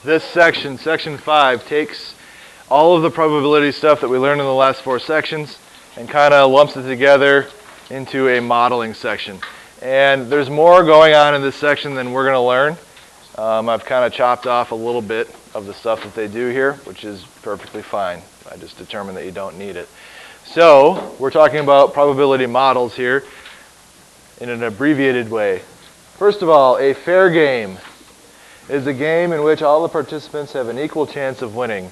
This section, section 5, takes all of the probability stuff that we learned in the last 4 sections and kind of lumps it together into a modeling section. And there's more going on in this section than we're going to learn. I've kind of chopped off a little bit of the stuff that they do here, which is perfectly fine. I just determined that you don't need it. So we're talking about probability models here in an abbreviated way. First of all, a fair game is a game in which all the participants have an equal chance of winning.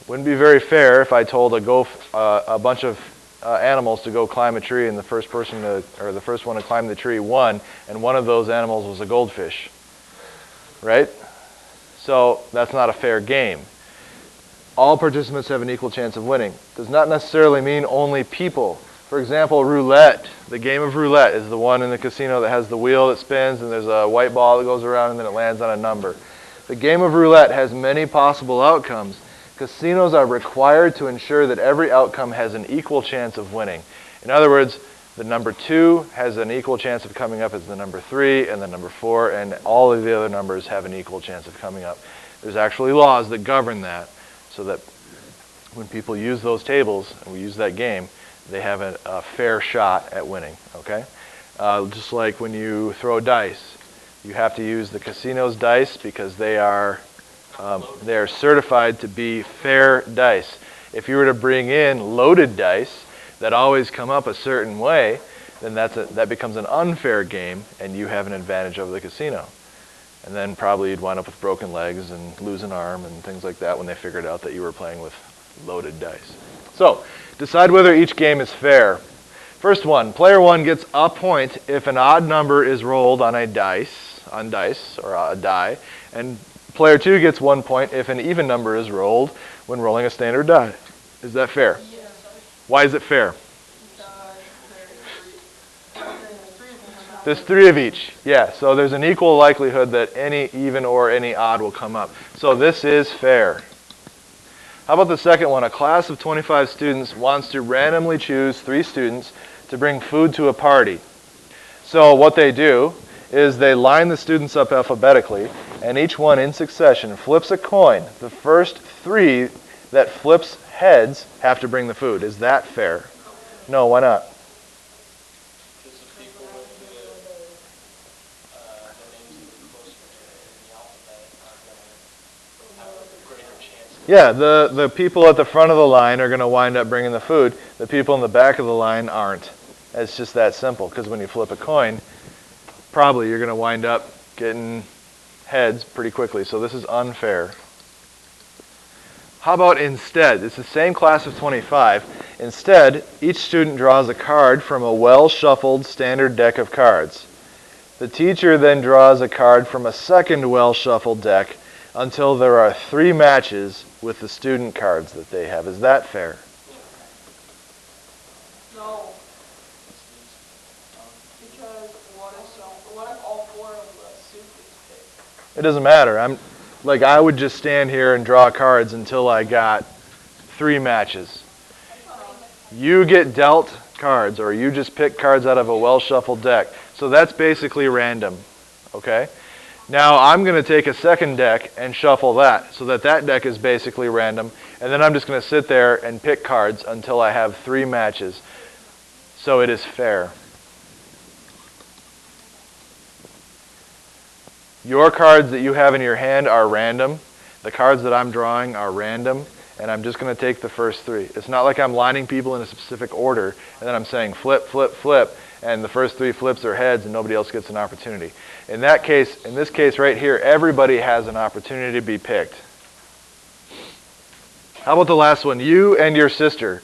Wouldn't be very fair if I told a bunch of animals to go climb a tree and the first one to climb the tree won, and one of those animals was a goldfish. Right? So that's not a fair game. All participants have an equal chance of winning. Does not necessarily mean only people. For example, roulette. The game of roulette is the one in the casino that has the wheel that spins and there's a white ball that goes around and then it lands on a number. The game of roulette has many possible outcomes. Casinos are required to ensure that every outcome has an equal chance of winning. In other words, the number 2 has an equal chance of coming up as the number 3 and the number 4, and all of the other numbers have an equal chance of coming up. There's actually laws that govern that, so that when people use those tables and we use that game, they have a fair shot at winning. Okay, just like when you throw dice, you have to use the casino's dice because they are certified to be fair dice. If you were to bring in loaded dice that always come up a certain way, then that becomes an unfair game, and you have an advantage over the casino. And then probably you'd wind up with broken legs and lose an arm and things like that when they figured out that you were playing with loaded dice. So, decide whether each game is fair. First one, player 1 gets a point if an odd number is rolled on dice or a die, and player 2 gets 1 point if an even number is rolled when rolling a standard die. Is that fair? Why is it fair? There's 3 of each. Yeah, so there's an equal likelihood that any even or any odd will come up. So this is fair. How about the second one? A class of 25 students wants to randomly choose 3 students to bring food to a party. So what they do is they line the students up alphabetically, and each one in succession flips a coin. The first 3 that flips heads have to bring the food. Is that fair? No, why not? Because the people with the names that are closer to the alphabet are going to have a greater chance. Yeah, the people at the front of the line are going to wind up bringing the food. The people in the back of the line aren't. It's just that simple, because when you flip a coin, probably you're going to wind up getting heads pretty quickly. So this is unfair. How about instead? It's the same class of 25. Instead, each student draws a card from a well-shuffled standard deck of cards. The teacher then draws a card from a second well-shuffled deck until there are 3 matches with the student cards that they have. Is that fair? No. Because what if all 4 of the soup is picked? It doesn't matter. I would just stand here and draw cards until I got 3 matches. You get dealt cards, or you just pick cards out of a well-shuffled deck. So that's basically random. Okay? Now I'm going to take a second deck and shuffle that, so that deck is basically random. And then I'm just going to sit there and pick cards until I have 3 matches. So it is fair. Your cards that you have in your hand are random. The cards that I'm drawing are random, and I'm just going to take the first 3. It's not like I'm lining people in a specific order, and then I'm saying flip, flip, flip, and the first 3 flips are heads and nobody else gets an opportunity. In this case right here, everybody has an opportunity to be picked. How about the last one? You and your sister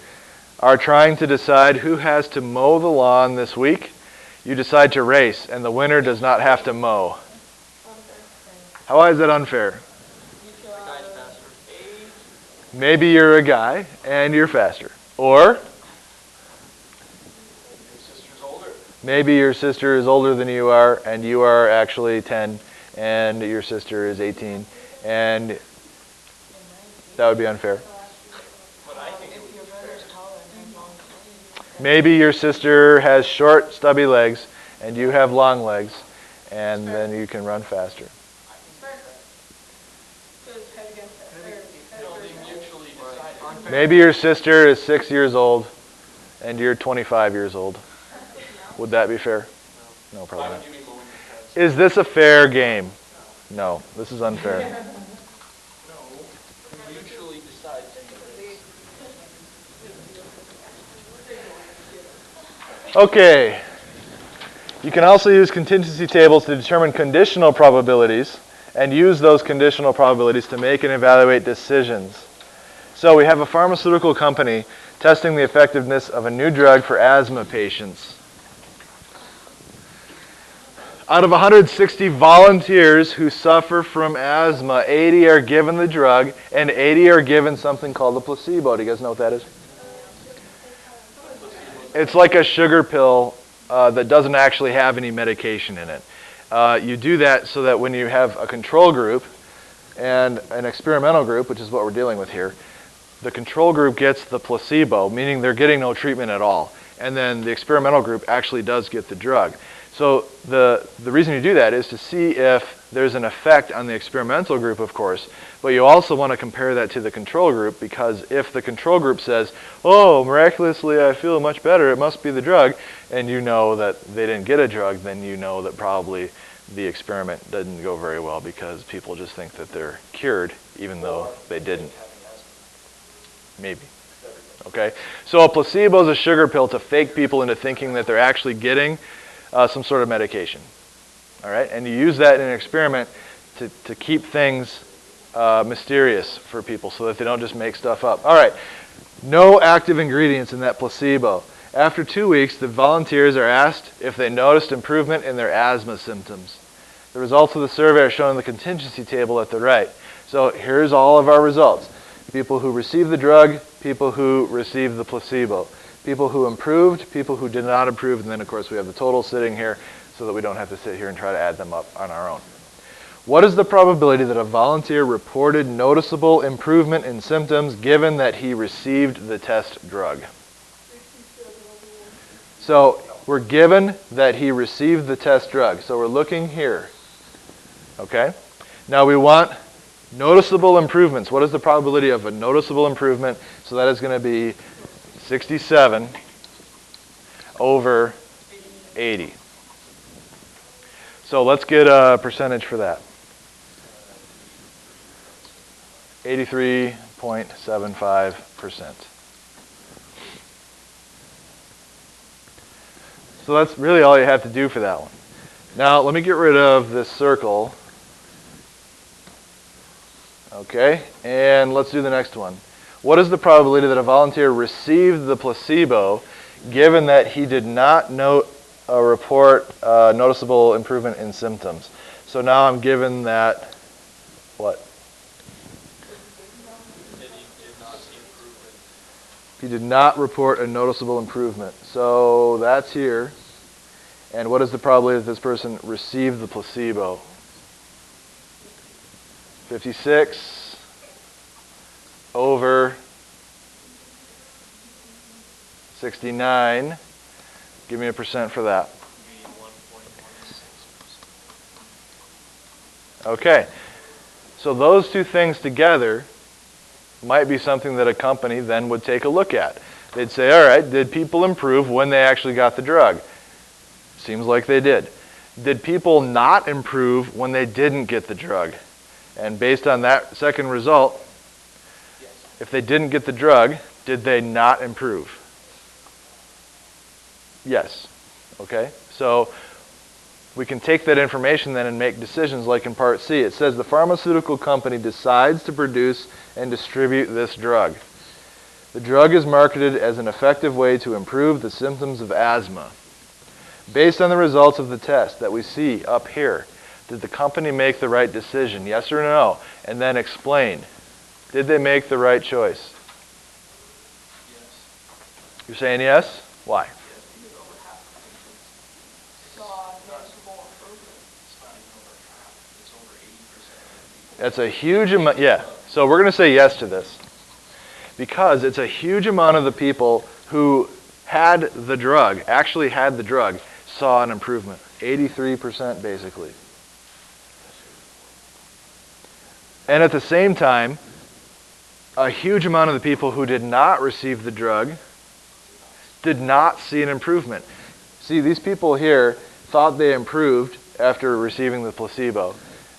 are trying to decide who has to mow the lawn this week. You decide to race, and the winner does not have to mow. How is that unfair? Maybe you're a guy and you're faster. Or maybe your sister is older than you are, and you are actually 10 and your sister is 18, and that would be unfair. Maybe your sister has short, stubby legs and you have long legs, and then you can run faster. Maybe your sister is 6 years old and you're 25 years old. Would that be fair? No, probably not. Is this a fair game? No, this is unfair. Mutually decide things. Okay. You can also use contingency tables to determine conditional probabilities and use those conditional probabilities to make and evaluate decisions. So we have a pharmaceutical company testing the effectiveness of a new drug for asthma patients. Out of 160 volunteers who suffer from asthma, 80 are given the drug and 80 are given something called a placebo. Do you guys know what that is? It's like a sugar pill that doesn't actually have any medication in it. You do that so that when you have a control group and an experimental group, which is what we're dealing with here, the control group gets the placebo, meaning they're getting no treatment at all. And then the experimental group actually does get the drug. So the reason you do that is to see if there's an effect on the experimental group, of course, but you also want to compare that to the control group, because if the control group says, oh, miraculously I feel much better, it must be the drug, and you know that they didn't get a drug, then you know that probably the experiment didn't go very well because people just think that they're cured even though they didn't. Maybe. Okay? So a placebo is a sugar pill to fake people into thinking that they're actually getting some sort of medication. All right? And you use that in an experiment to keep things mysterious for people so that they don't just make stuff up. All right. No active ingredients in that placebo. After 2 weeks, the volunteers are asked if they noticed improvement in their asthma symptoms. The results of the survey are shown in the contingency table at the right. So here's all of our results. People who received the drug, people who received the placebo. People who improved, people who did not improve, and then of course we have the total sitting here so that we don't have to sit here and try to add them up on our own. What is the probability that a volunteer reported noticeable improvement in symptoms given that he received the test drug? So we're given that he received the test drug. So we're looking here. Okay? Now we want noticeable improvements. What is the probability of a noticeable improvement? So that is going to be 67 over 80. So let's get a percentage for that. 83.75%. So that's really all you have to do for that one. Now let me get rid of this circle. Okay, and let's do the next one. What is the probability that a volunteer received the placebo given that he did not report noticeable improvement in symptoms? So now I'm given that, what? He did not report a noticeable improvement. So that's here. And what is the probability that this person received the placebo? 56 over 69. Give me a percent for that. Okay. So those two things together might be something that a company then would take a look at. They'd say, all right, did people improve when they actually got the drug? Seems like they did. Did people not improve when they didn't get the drug? And based on that second result, if they didn't get the drug, did they not improve? Yes. Okay? So we can take that information then and make decisions like in Part C. It says the pharmaceutical company decides to produce and distribute this drug. The drug is marketed as an effective way to improve the symptoms of asthma. Based on the results of the test that we see up here, did the company make the right decision? Yes or no? And then explain. Did they make the right choice? Yes. You're saying yes? Why? That's a huge amount. Yeah. So we're going to say yes to this. Because it's a huge amount of the people who had the drug, actually had the drug, saw an improvement. 83% basically. And at the same time, a huge amount of the people who did not receive the drug did not see an improvement. See, these people here thought they improved after receiving the placebo.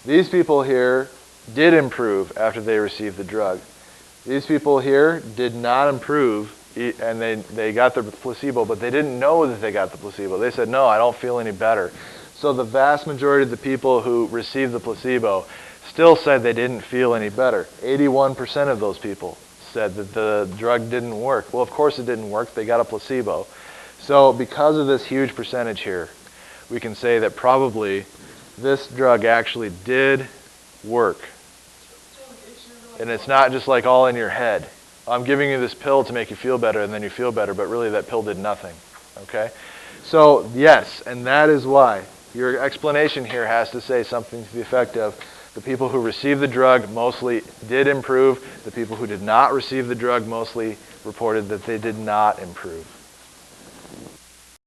These people here did improve after they received the drug. These people here did not improve, and they got the placebo, but they didn't know that they got the placebo. They said, no, I don't feel any better. So the vast majority of the people who received the placebo still said they didn't feel any better. 81% of those people said that the drug didn't work. Well, of course it didn't work. They got a placebo. So because of this huge percentage here, we can say that probably this drug actually did work. And it's not just like all in your head. I'm giving you this pill to make you feel better, and then you feel better, but really that pill did nothing. Okay? So, yes, and that is why your explanation here has to say something to the effect of the people who received the drug mostly did improve. The people who did not receive the drug mostly reported that they did not improve.